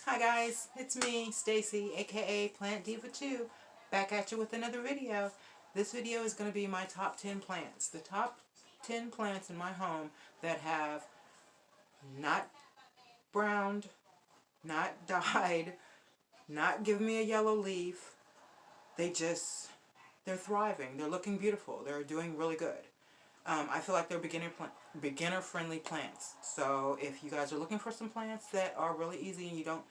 Hi guys, it's me, Stacy, aka Plant Diva 2, back at you with another video. This video is going to be my top 10 plants. The top 10 plants in my home that have not browned, not died, not given me a yellow leaf. They're thriving. They're looking beautiful. They're doing really good. I feel like they're beginner-friendly plants. So if you guys are looking for some plants that are really easy and you don't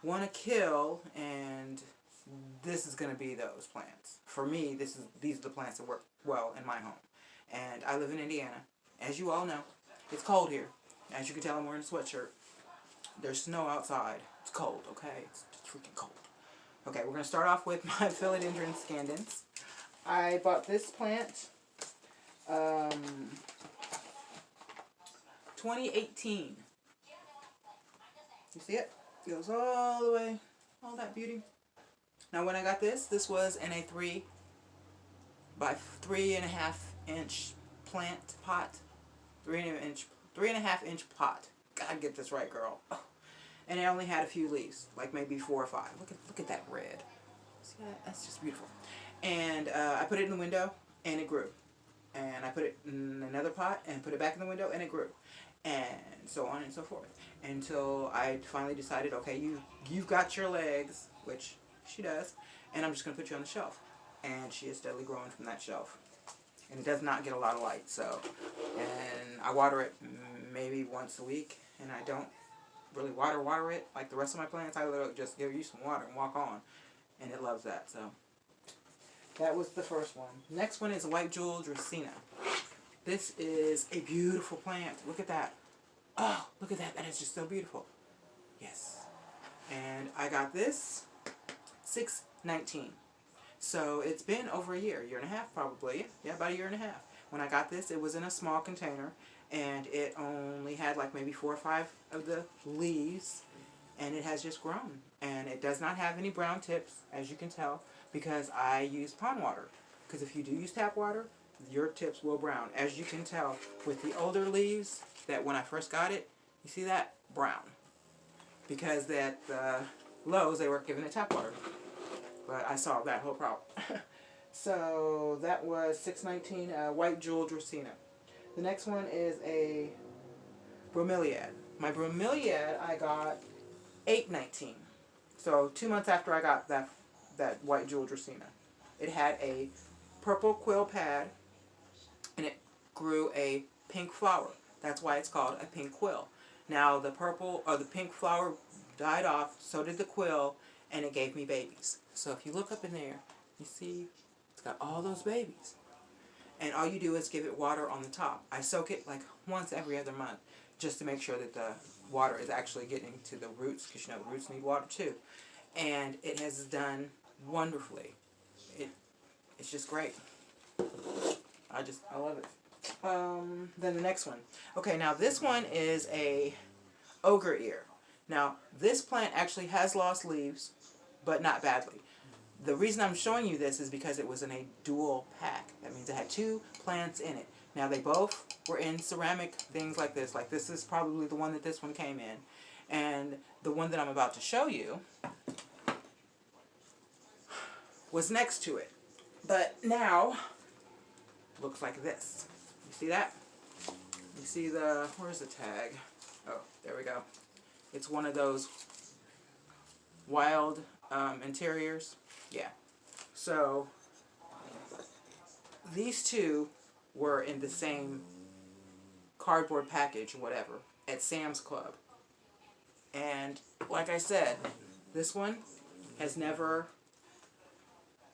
want to kill, and this is going to be those plants. For me, these are the plants that work well in my home. And I live in Indiana. As you all know, it's cold here. As you can tell, I'm wearing a sweatshirt. There's snow outside. It's cold, okay? It's freaking cold. Okay, we're going to start off with my Philodendron Scandans. I bought this plant 2018. You see it? It goes all the way, all that beauty. Now when I got this was in a 3 by 3.5 inch plant pot. 3.5 inch pot. Gotta get this right, girl. Oh. And it only had a few leaves, like maybe 4 or 5. Look at that red. See that? That's just beautiful. And I put it in the window, and it grew. And I put it in another pot, and put it back in the window, and it grew. And so on and so forth. Until I finally decided, okay, you've got your legs, which she does, and I'm just going to put you on the shelf. And she is steadily growing from that shelf. And it does not get a lot of light, so. And I water it maybe once a week, and I don't really water it like the rest of my plants. I literally just give you some water and walk on. And it loves that, so. That was the first one. Next one is white jewel Dracaena. This is a beautiful plant. Look at that. Oh, look at that. That is just so beautiful. Yes. And I got this 6/19. So it's been over a year and a half probably. Yeah, about a year and a half. When I got this, it was in a small container, and it only had like maybe 4 or 5 of the leaves, and it has just grown. And it does not have any brown tips, as you can tell, because I use pond water. Because if you do use tap water, your tips will brown. As you can tell with the older leaves, that when I first got it, you see that? Brown. Because at Lowe's, they weren't giving it tap water. But I solved that whole problem. So that was 6/19 white jewel Dracaena. The next one is a Bromeliad. My Bromeliad I got 8/19. So 2 months after I got that white jewel Dracaena. It had a purple quill pad, and it grew a pink flower. That's why it's called a pink quill. Now the purple or the pink flower died off, so did the quill, and it gave me babies. So if you look up in there, you see it's got all those babies. And all you do is give it water on the top. I soak it like once every other month, just to make sure that the water is actually getting to the roots, because you know the roots need water too. And it has done wonderfully. It's just great. I love it. Then the next one. Okay, now this one is a Ogre Ear. Now this plant actually has lost leaves, but not badly. The reason I'm showing you this is because it was in a dual pack. That means it had 2 plants in it. Now they both were in ceramic things like this. Like this is probably the one that this one came in. And the one that I'm about to show you was next to it. But now, looks like this. You see that? You see where's the tag? Oh, there we go. It's one of those wild interiors. Yeah. So, these 2 were in the same cardboard package or whatever at Sam's Club. And like I said, this one has never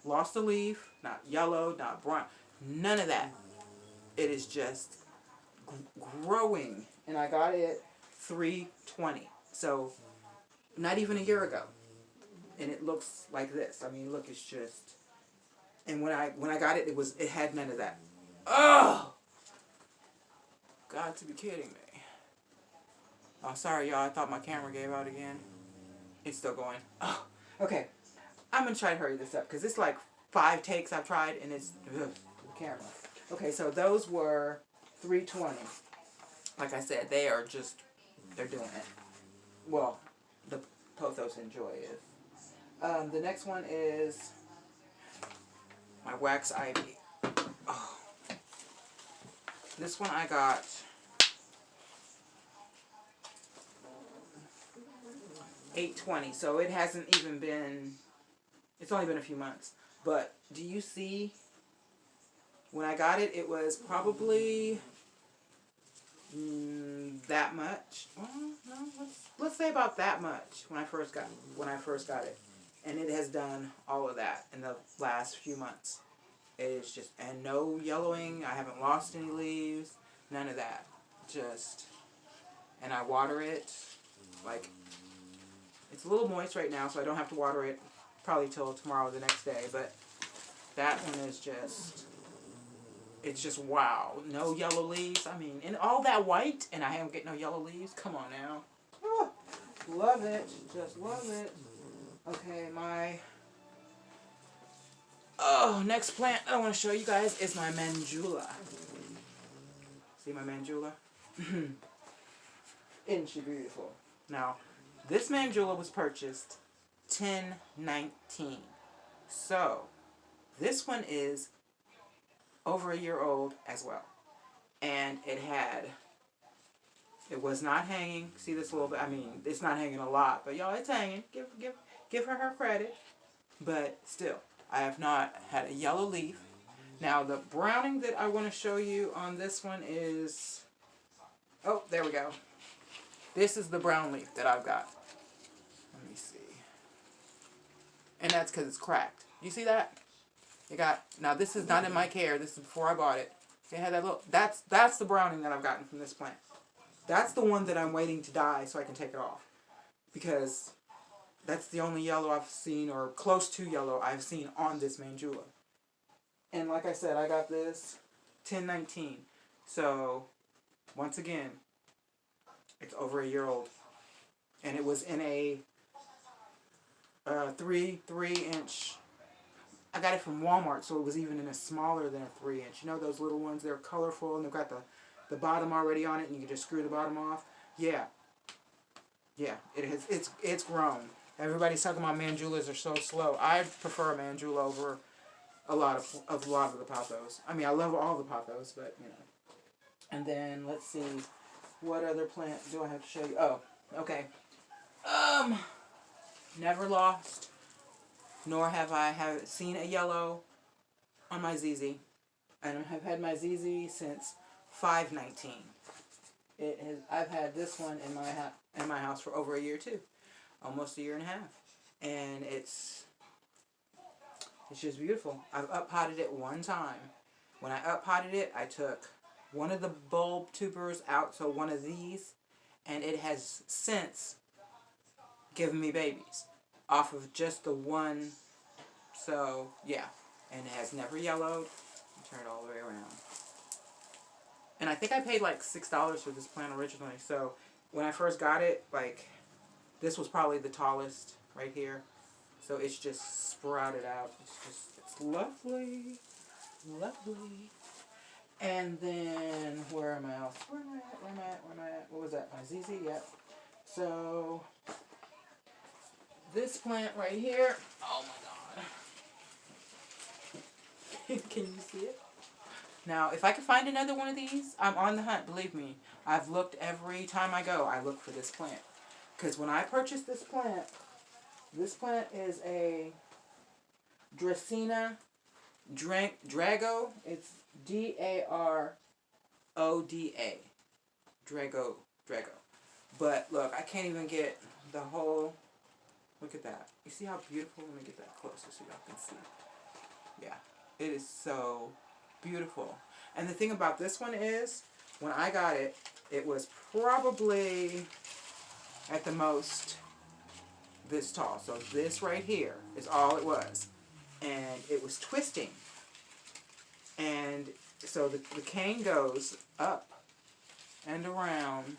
lost a leaf, not yellow, not brown, none of that. It is just growing. And I got it 3/20. So not even a year ago. And it looks like this. I mean, look, it's just. And when I got it, it had none of that. Oh, got to be kidding me. Oh, sorry, y'all. I thought my camera gave out again. It's still going. Oh, okay. I'm going to try to hurry this up because it's like 5 takes I've tried, and it's the camera. Okay, so those were 3/20. Like I said, they're doing it. Well, both of most enjoyeth. The next one is my wax ivy. Oh. This one I got $8.20, so it hasn't even been, it's only been a few months. But do you see, when I got it, it was probably that much. Well, no, let's say about that much when I first got it, and it has done all of that in the last few months. It is just, and no yellowing. I haven't lost any leaves, none of that. Just, and I water it like, it's a little moist right now, so I don't have to water it probably till tomorrow or the next day. But that one is just, it's just wow. No yellow leaves. I mean, and all that white, and I haven't get no yellow leaves. Come on now. Oh, love it. Just love it. Okay, my next plant I want to show you guys is my Manjula. See my Manjula? Isn't she beautiful? Now, this Manjula was purchased $10.19. So, this one is over a year old as well. And it was not hanging. See this little bit? I mean, it's not hanging a lot, but y'all, it's hanging. Give her credit. But still, I have not had a yellow leaf. Now, the browning that I want to show you on this one is, oh, there we go. This is the brown leaf that I've got. Let me see. And that's because it's cracked. You see that? You got, now this is not in my care. This is before I bought it. It had that little, that's the browning that I've gotten from this plant. That's the one that I'm waiting to die so I can take it off. Because that's the only yellow I've seen, or close to yellow I've seen on this Manjula. And like I said, I got this $10.19. So, once again, it's over a year old. And it was in a 3-inch. I got it from Walmart, so it was even in a smaller than a 3-inch. You know those little ones? They're colorful, and they've got the bottom already on it, and you can just screw the bottom off. Yeah. Yeah, it has. It's grown. Everybody's talking about Manjulas are so slow. I prefer a Manjula over a lot of the pothos. I mean, I love all the pothos, but you know. And then let's see, what other plant do I have to show you? Oh, okay. Never lost, nor have I seen a yellow on my ZZ. And I have had my ZZ since 5/19. I've had this one in my house for over a year too, almost a year and a half, and it's just beautiful. I've up-potted it one time. When I up-potted it, I took one of the bulb tubers out, so one of these, and it has since given me babies off of just the one. So yeah, and it has never yellowed. Turn it all the way around. And I think I paid like $6 for this plant originally. So when I first got it, like, this was probably the tallest right here. So it's just sprouted out. It's lovely. Lovely. And then, where am I else? Where am I at? What was that? My ZZ? Yep. So, this plant right here. Oh my God. Can you see it? Now, if I can find another one of these, I'm on the hunt, believe me. I've looked every time I go, I look for this plant. Because when I purchased this plant is a Dracaena Drago. It's Daroda. Drago. But look, I can't even get the whole, look at that. You see how beautiful? Let me get that closer so y'all can see. Yeah, it is so beautiful. And the thing about this one is, when I got it, it was probably at the most this tall. So this right here is all it was. And it was twisting. And so the cane goes up and around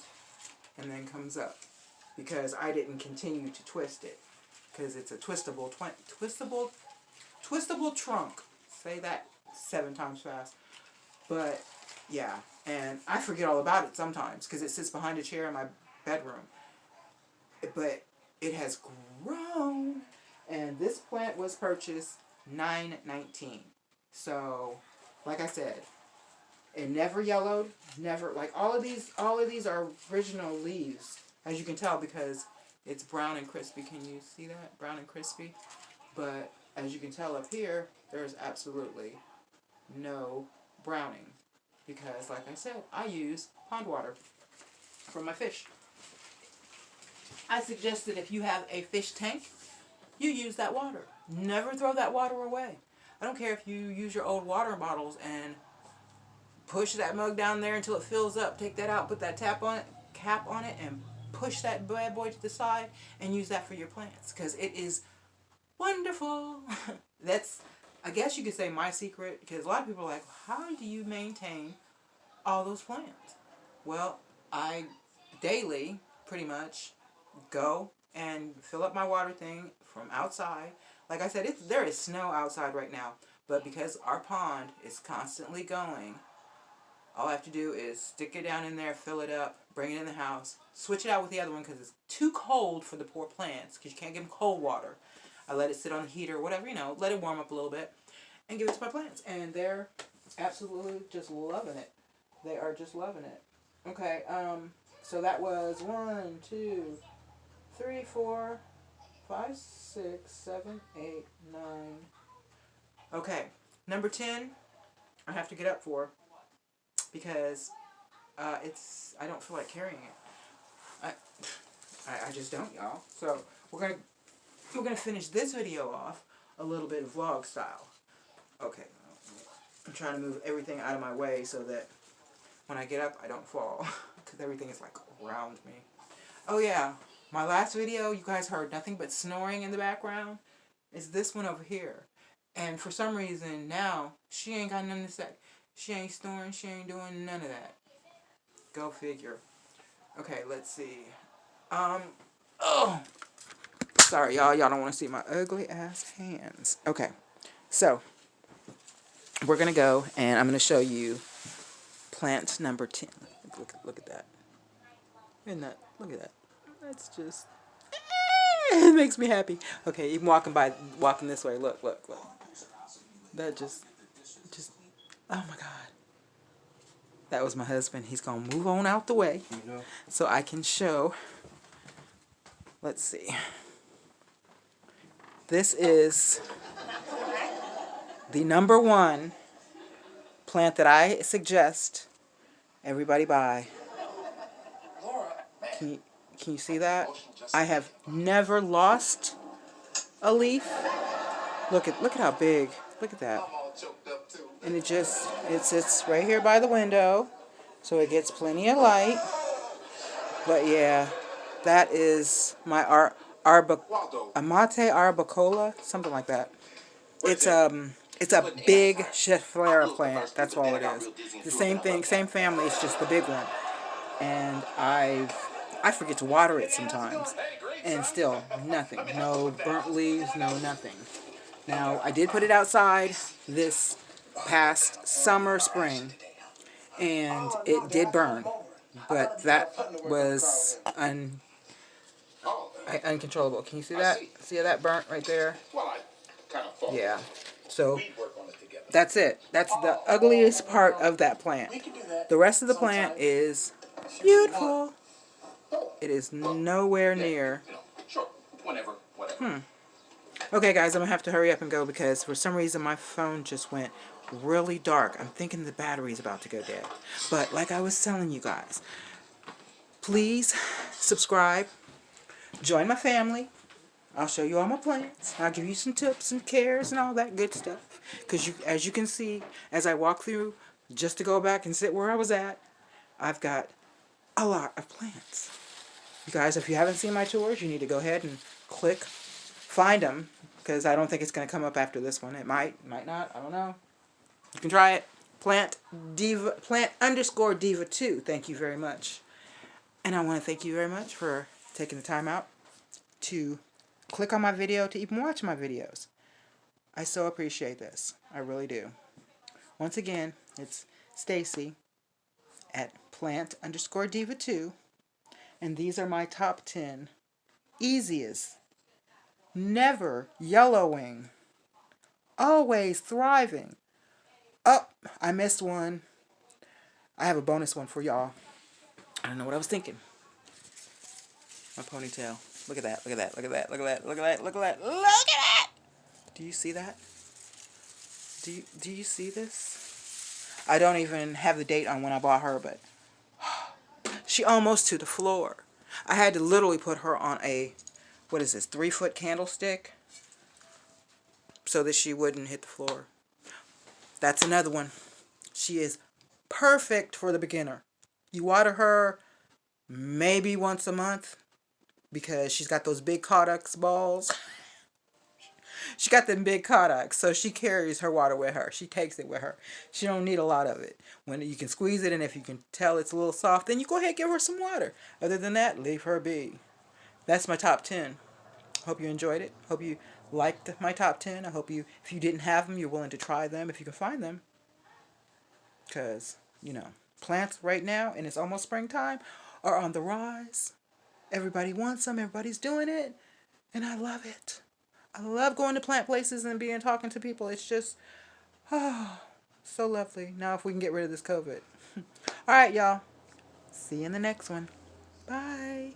and then comes up. Because I didn't continue to twist it. Because it's a twistable trunk. Say that 7 times fast. But, yeah. And I forget all about it sometimes. Because it sits behind a chair in my bedroom. But it has grown. And this plant was purchased $9.19. So, like I said, it never yellowed, never, like all of these are original leaves, as you can tell, because it's brown and crispy. Can you see that? Brown and crispy. But as you can tell up here, there's absolutely no browning, because like I said, I use pond water for my fish. I suggest that if you have a fish tank, you use that water. Never throw that water away. I don't care if you use your old water bottles and push that mug down there until it fills up. Take that out, put that cap on it, and push that bad boy to the side and use that for your plants, because it is wonderful. That's, I guess you could say, my secret, because a lot of people are like, how do you maintain all those plants? Well, I daily pretty much go and fill up my water thing from outside. Like I said, there is snow outside right now, but because our pond is constantly going, all I have to do is stick it down in there, fill it up, bring it in the house, switch it out with the other one because it's too cold for the poor plants, because you can't give them cold water. I let it sit on a heater, whatever, let it warm up a little bit, and give it to my plants. And they're absolutely just loving it. They are just loving it. Okay, so that was 1, 2, 3, 4, 5, 6, 7, 8, 9. Okay, number 10, I have to get up for, because I don't feel like carrying it. I just don't, y'all. So we're gonna finish this video off a little bit of vlog style. Okay, I'm trying to move everything out of my way so that when I get up I don't fall, because everything is like around me. Oh yeah, my last video you guys heard nothing but snoring in the background. It's this one over here, and for some reason now she ain't got nothing to say. She ain't snoring, she ain't doing none of that. Go figure. Okay, let's see. Oh! Sorry, y'all. Y'all don't want to see my ugly ass hands. Okay, so we're going to go and I'm going to show you plant number 10. Look at that. Isn't that? Look at that. That's just... it makes me happy. Okay, even walking this way. Look. That just... oh my God. That was my husband. He's going to move on out the way so I can show. Let's see. This is the number 1 plant that I suggest everybody buy. Can you see that? I have never lost a leaf. Look at how big. Look at that. And it sits right here by the window, so it gets plenty of light. But yeah, that is my Amate arbicola, something like that. It's a big Schefflera plant. That's all it is. The same thing, same family. It's just the big one. And I forget to water it sometimes, and still nothing. No burnt leaves, no nothing. Now I did put it outside this past summer, spring, and it did burn, but that was uncontrollable. Can you see that? See that burnt right there? Yeah. So that's it. That's the ugliest part of that plant. The rest of the plant is beautiful. It is nowhere near. Okay, guys, I'm going to have to hurry up and go because for some reason my phone just went really dark. I'm thinking the battery's about to go dead. But like I was telling you guys, please subscribe. Join my family. I'll show you all my plants. I'll give you some tips and cares and all that good stuff. Because as you can see, as I walk through, just to go back and sit where I was at, I've got a lot of plants. You guys, if you haven't seen my tours, you need to go ahead and find them, because I don't think it's going to come up after this one. It might not. I don't know. You can try it. Plant_diva 2. Thank you very much. And I want to thank you very much for taking the time out to click on my video, to even watch my videos. I so appreciate this. I really do. Once again, it's Stacy at plant_diva 2. And these are my top 10 easiest never yellowing, always thriving. Oh, I missed one. I have a bonus one for y'all. I don't know what I was thinking. My ponytail. Look at that, look at that, look at that, look at that, look at that, look at that, look at that! Do you see that? Do you see this? I don't even have the date on when I bought her, but she almost to the floor. I had to literally put her on a, what is this, 3-foot candlestick so that she wouldn't hit the floor. That's another one. She is perfect for the beginner. You water her maybe once a month because she's got those big Codex balls. She got them big Codex, so she carries her water with her. She takes it with her. She don't need a lot of it. When you can squeeze it, and if you can tell it's a little soft, then you go ahead and give her some water. Other than that, leave her be. That's my top 10. Hope you enjoyed it. Hope you liked my top 10. I hope you, if you didn't have them, you're willing to try them if you can find them. Because, you know, plants right now, and it's almost springtime, are on the rise. Everybody wants them. Everybody's doing it. And I love it. I love going to plant places and talking to people. It's just, oh, so lovely. Now if we can get rid of this COVID. All right, y'all. See you in the next one. Bye.